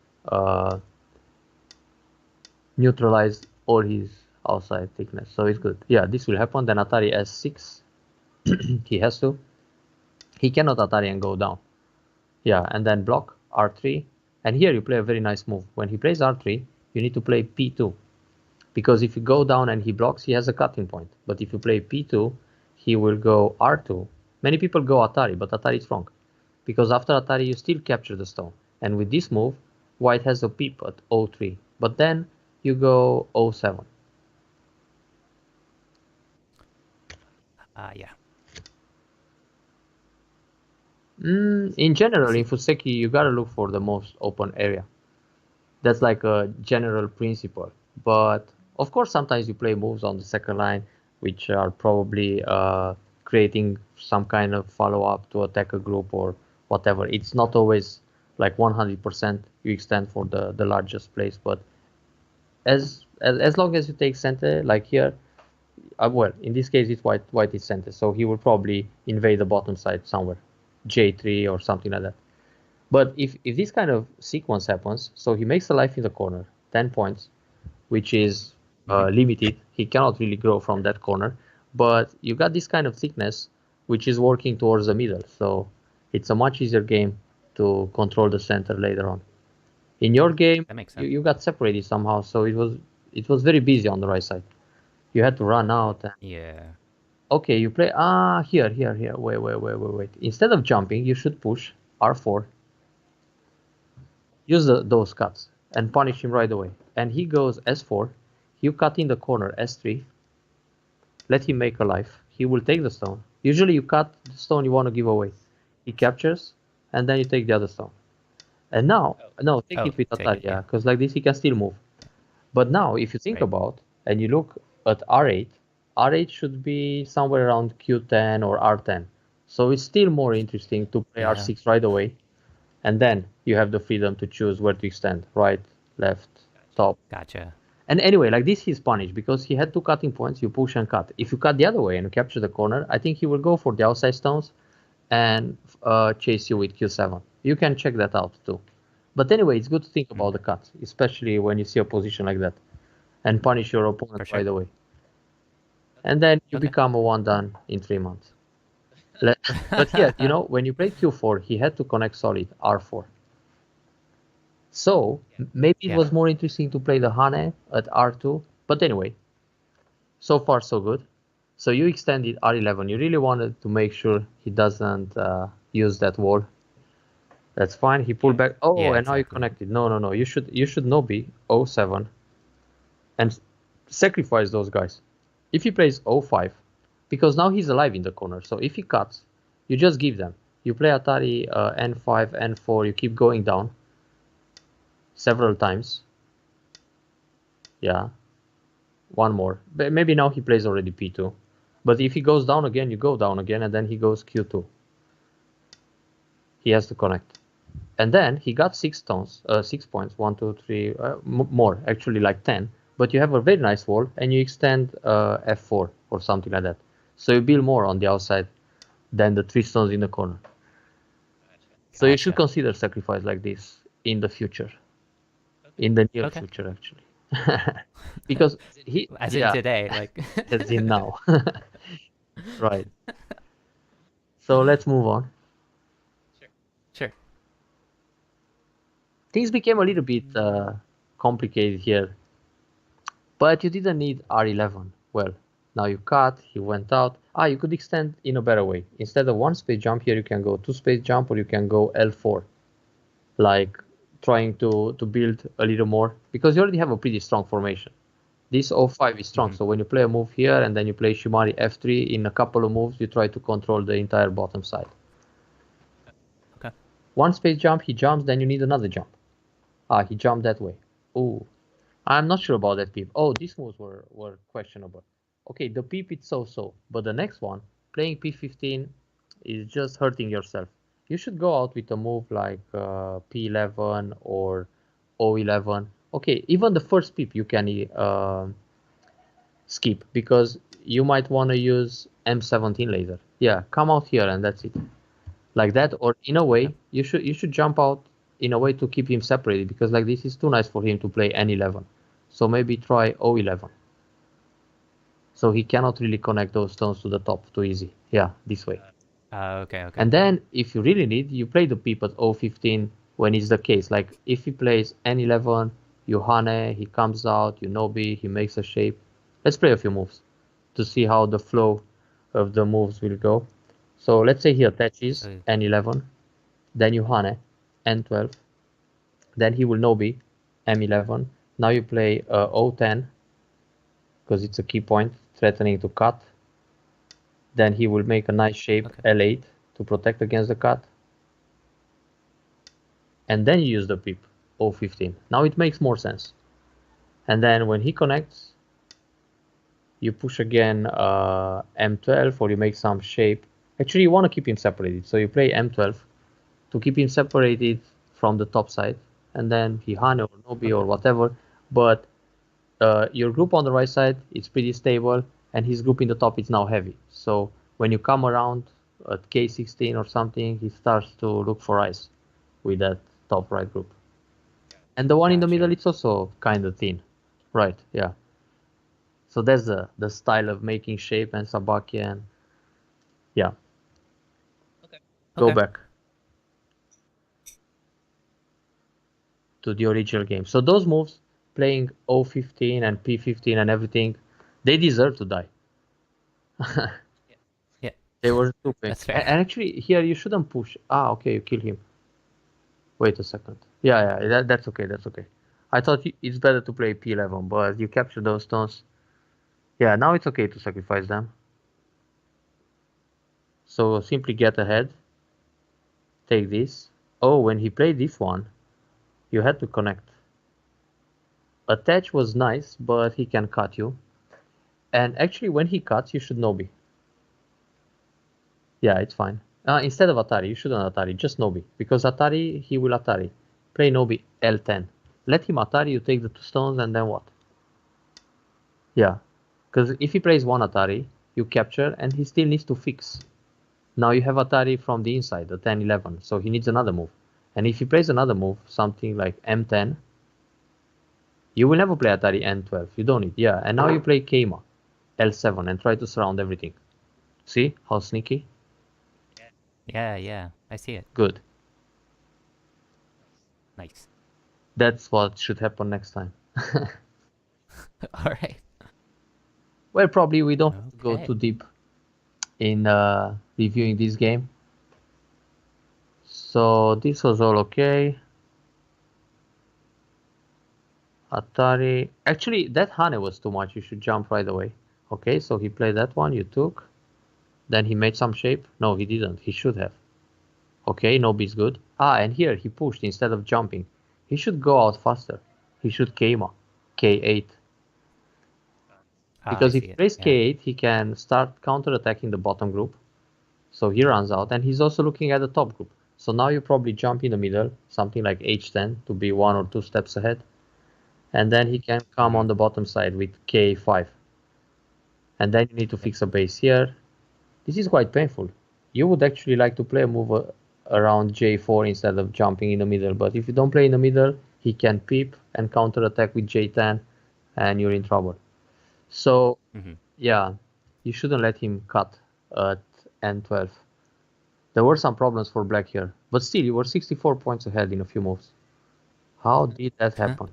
neutralize all his outside thickness. So it's good. Yeah, this will happen. Then Atari s6, he has to. He cannot Atari and go down. Yeah, and then block r3. And here you play a very nice move. When he plays r3, you need to play p2. Because if you go down and he blocks, he has a cutting point. But if you play p2, he will go r2. Many people go Atari, but Atari is wrong. Because after Atari, you still capture the stone. And with this move, white has a peep at o3. But then you go o7. Yeah. In You general, in see. Fuseki, you gotta look for the most open area. That's like a general principle. But of course, sometimes you play moves on the second line, which are probably creating some kind of follow up to attack a group or whatever. It's not always like 100% you extend for the largest place, but as long as you take center, like here, well, in this case, it's white is center, so he will probably invade the bottom side somewhere, J3 or something like that. But if this kind of sequence happens, so he makes a life in the corner, 10 points, which is Hmm. limited. He cannot really grow from that corner. But you got this kind of thickness, which is working towards the middle. So it's a much easier game to control the center later on. In your game, That makes you, sense. you got separated somehow, so it was very busy on the right side. You had to run out. And, Yeah. okay, you play here. Wait. Instead of jumping, you should push R4. Use those cuts and punish him right away. And he goes S4. You cut in the corner S3. Let him make a life. He will take the stone. Usually you cut the stone you want to give away. He captures, and then you take the other stone. And now, no, take Oh, it with take Atari, it. yeah, Yeah. because like this he can still move. But now, if you think Right. about and you look at R8, R8 should be somewhere around Q10 or R10. So it's still more interesting to play Yeah. R6 right away, and then you have the freedom to choose where to extend, right, left, top. Gotcha. And anyway, like this, he's punished because he had two cutting points. You push and cut. If you cut the other way and capture the corner, I think he will go for the outside stones and chase you with Q7. You can check that out too. But anyway, it's good to think Mm, about the cuts, especially when you see a position like that, and punish your opponent for sure. right away. And then you Okay. become a one done in 3 months. But here, when you played Q4, he had to connect solid R4. So maybe it Yeah. was more interesting to play the Hane at R2. But anyway, so far so good. So you extended R11. You really wanted to make sure he doesn't use that wall. That's fine. He pulled back. Oh, Yeah. and now you Exactly. connected. No, no, no. You should no be 07 and sacrifice those guys. If he plays 05, because now he's alive in the corner. So if he cuts, you just give them. You play Atari N5, N4. You keep going down several times. Yeah, one more. Maybe now he plays already P2. But if he goes down again, you go down again, and then he goes Q2. He has to connect. And then he got 6 stones, 6 points, 1, 2, 3, more, actually like 10. but you have a very nice wall, and you extend f4 or something like that. So you build more on the outside than the 3 stones in the corner. So you should Gotcha. consider sacrifice like this in the future, in the near Okay. future actually, because As in yeah, today, like. as in now, right? So let's move on. Sure. Things became a little bit complicated here, but you didn't need R11. Well, now you cut, he went out. You could extend in a better way. Instead of 1 space jump here, you can go 2 space jump, or you can go L4, like trying to build a little more, because you already have a pretty strong formation. This O5 is strong, so when you play a move here and then you play Shimari F3, in a couple of moves, you try to control the entire bottom side. Okay. 1 space jump, he jumps, then you need another jump. He jumped that way. Ooh, I'm not sure about that peep. Oh, these moves were questionable. Okay, the peep it's so-so, but the next one, playing P15 is just hurting yourself. You should go out with a move like P11 or O11. Okay, even the first peep you can skip, because you might want to use M17 later. Yeah, come out here and that's it. Like that, or in a way, Okay. you should jump out in a way to keep him separated, because like this is too nice for him to play N11. So maybe try O11. So he cannot really connect those stones to the top too easy. Yeah, this way. Okay. Okay. And then if you really need, you play the peep at O15 when it's the case. Like if he plays N11, you Hane, he comes out, you Nobi, he makes a shape. Let's play a few moves to see how the flow of the moves will go. So let's say he attaches So, N11, then you Hane, N12, then he will Nobi, M11. Now you play O10, because it's a key point, threatening to cut. Then he will make a nice shape, okay. L8, to protect against the cut. And then you use the peep, O15. Now it makes more sense. And then when he connects, you push again M12, or you make some shape. Actually, you want to keep him separated, so you play M12 to keep him separated from the top side. And then he Hane or Nobi or whatever. But your group on the right side is pretty stable, and his group in the top is now heavy. So when you come around at K16 or something, he starts to look for ice with that top right group. And the one in the middle, Gotcha. it's also kind of thin. Right, yeah. So that's the style of making shape, and Sabakian. Yeah, go Okay. back to the original game. So those moves, playing O15 and P15 and everything, they deserve to die. Yeah. They were too That's painful. fair. And actually, here you shouldn't push. Okay, you kill him. Wait a second. Yeah, that's okay, that's okay. I thought it's better to play P11, but you capture those stones. Yeah, now it's okay to sacrifice them. So simply get ahead, take this. Oh, when he played this one, you had to connect. Attach was nice, but he can cut you. And actually, when he cuts, you should Nobi. Yeah, it's fine. Instead of Atari, you shouldn't Atari, just Nobi. Because Atari, he will Atari. Play Nobi L10. Let him Atari, you take the 2 stones, and then what? Yeah, because if he plays one Atari, you capture, and he still needs to fix. Now you have Atari from the inside, the 10-11, so he needs another move. And if he plays another move, something like M10, you will never play Atari N12. You don't need, yeah. And now you play Keima, L7, and try to surround everything. See how sneaky? Yeah. Yeah. I see it. Good. Nice. That's what should happen next time. All right. Well, probably we don't have to go Okay. too deep in reviewing this game. So this was all okay. Atari. Actually, that Hane was too much. You should jump right away. Okay, so he played that one. You took. Then he made some shape. No, he didn't. He should have. Okay, Nobi's good. And here he pushed instead of jumping. He should go out faster. He should Keima. K8. I Because if see he it. plays Yeah. K8, he can start counter-attacking the bottom group. So he runs out, and he's also looking at the top group. So now you probably jump in the middle, something like H10 to be 1 or 2 steps ahead. and then he can come on the bottom side with k5, and then you need to fix a base here. This is quite painful. You would actually like to play a move around j4 instead of jumping in the middle, but if you don't play in the middle, he can peep and counter attack with j10, and you're in trouble. So yeah, you shouldn't let him cut at n12. There were some problems for black here, but still you were 64 points ahead in a few moves. How did that happen?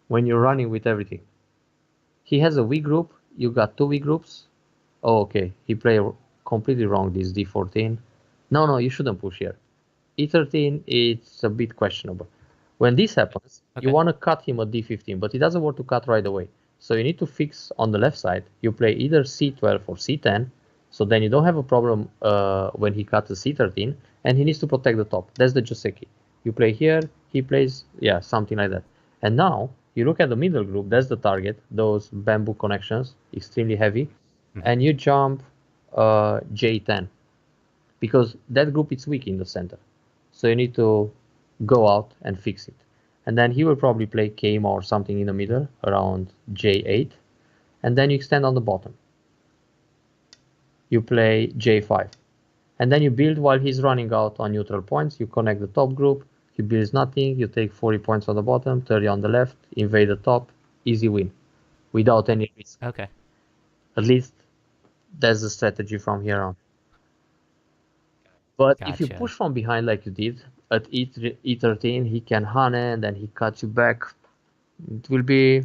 When you're running with everything. He has a weak group, you got two weak groups. Oh, okay, he played completely wrong this d14. No, you shouldn't push here. e13, it's a bit questionable. When this happens, you want to cut him at d15, but it doesn't want to cut right away. So you need to fix on the left side. You play either c12 or c10, so then you don't have a problem when he cuts the c13, and he needs to protect the top. That's the Joseki. You play here, he plays, yeah, something like that. And now you look at the middle group, that's the target, those bamboo connections, extremely heavy, and you jump j10, because that group is weak in the center. So you need to go out and fix it. And then he will probably play Kama or something in the middle around j8, and then you extend on the bottom. You play j5, and then you build while he's running out on neutral points. You connect the top group, he builds nothing, you take 40 points on the bottom, 30 on the left, invade the top, easy win without any risk. Okay. At least that's the strategy from here on. But if you push from behind like you did at e13, he can hane and then he cuts you back. It will be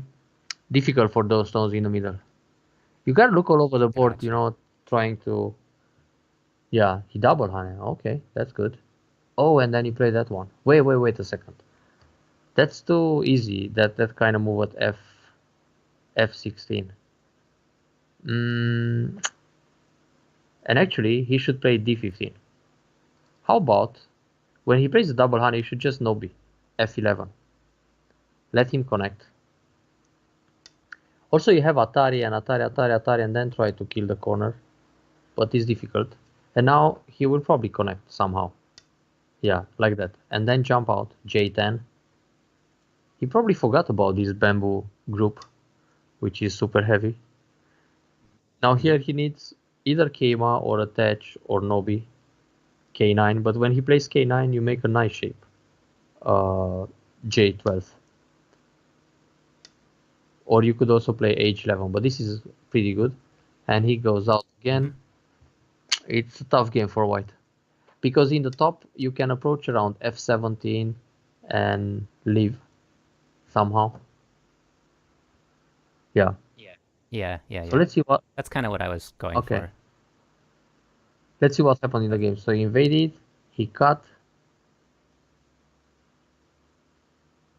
difficult for those stones in the middle. You gotta look all over the board, you know, trying to... Yeah, he double hane. Okay, that's good. Oh, and then he played that one. Wait a second. That's too easy, that kind of move at f16. And actually, he should play d15. How about when he plays the double hane, you should just no-b f11. Let him connect. Also, you have Atari and Atari, and then try to kill the corner, but it's difficult. And now he will probably connect somehow. Yeah, like that. And then jump out, j10. He probably forgot about this bamboo group, which is super heavy. Now here he needs either Kama or attach or Nobi, k9. But when he plays k9, you make a nice shape, j12. Or you could also play h11, but this is pretty good. And he goes out again. It's a tough game for white, because in the top you can approach around f17 and leave somehow. Yeah. So let's see what... That's kind of what I was going for. Let's see what happened in the game. So he invaded, he cut.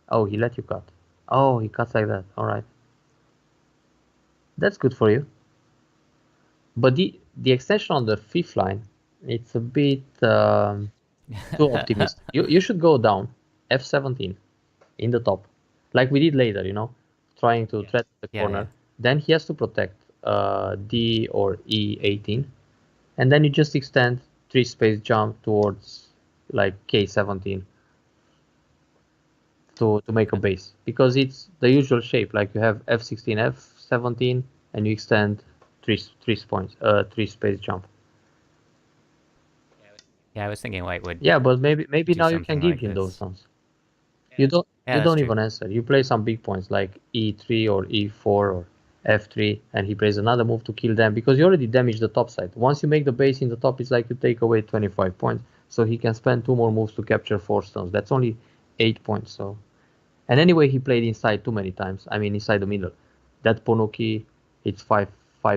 Oh, he let you cut. Oh, he cuts like that. All right. That's good for you. But the extension on the fifth line, it's a bit too optimistic. You should go down f17 in the top, like we did later, you know, trying to threat the corner. Then he has to protect d or e18, and then you just extend 3 space jump towards like k17 to make a base, because it's the usual shape, like you have f16 f17 and you extend 3 space jump. Yeah, I was thinking white would... Yeah, but maybe now you can give him those stones. You don't even answer. You play some big points like e3 or e4 or f3, and he plays another move to kill them, because you already damaged the top side. Once you make the base in the top, it's like you take away 25 points. So he can spend 2 more moves to capture 4 stones. That's only 8 points. So, and anyway, he played inside too many times. I mean, inside the middle. That Ponuki, it's 5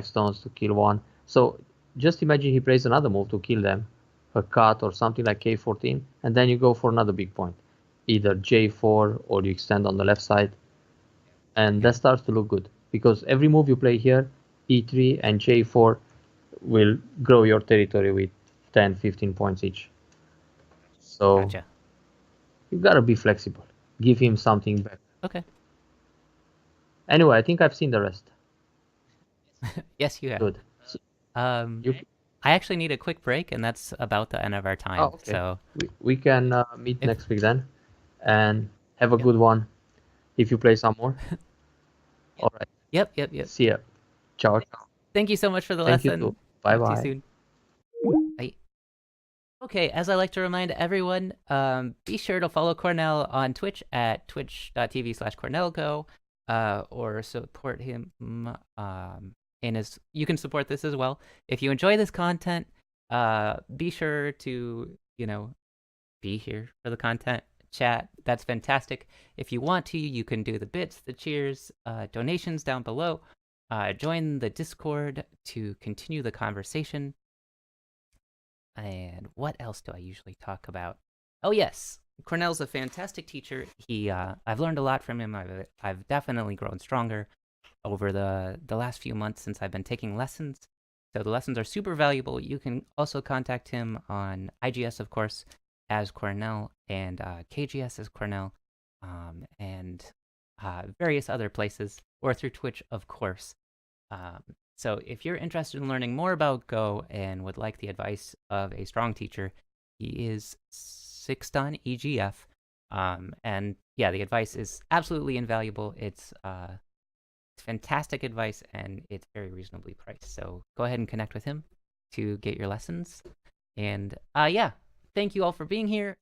stones to kill 1. So just imagine he plays another move to kill them, a cut or something like k14, and then you go for another big point, either j4 or you extend on the left side, and that starts to look good, because every move you play here, e3 and j4 will grow your territory with 10-15 points each. So you gotta be flexible, give him something back. Okay. Anyway, I think I've seen the rest. Yes, you have. Good. I actually need a quick break, and that's about the end of our time. Oh, okay. So we can meet next week then, and have a good one. if you play some more. All right. Yep. See ya. Ciao, ciao. Thank you so much for the Thank you too. lesson. Bye Talk to you bye. soon. Bye. Okay, as I like to remind everyone, be sure to follow Cornell on Twitch at twitch.tv/CornelGo, or support him in his. You can support this as well. If you enjoy this content, be sure to be here for the content. Chat, that's fantastic. If you want to, you can do the bits, the cheers, donations down below. Join the Discord to continue the conversation. And what else do I usually talk about? Oh yes, Cornell's a fantastic teacher. I've learned a lot from him. I've definitely grown stronger over the last few months since I've been taking lessons. So the lessons are super valuable. You can also contact him on IGS, of course, as Cornell, and KGS as Cornell, and various other places, or through Twitch, of course. Um, so if you're interested in learning more about Go and would like the advice of a strong teacher, he is 6dan EGF. And yeah, the advice is absolutely invaluable. It's fantastic advice and it's very reasonably priced. So go ahead and connect with him to get your lessons. And yeah, thank you all for being here.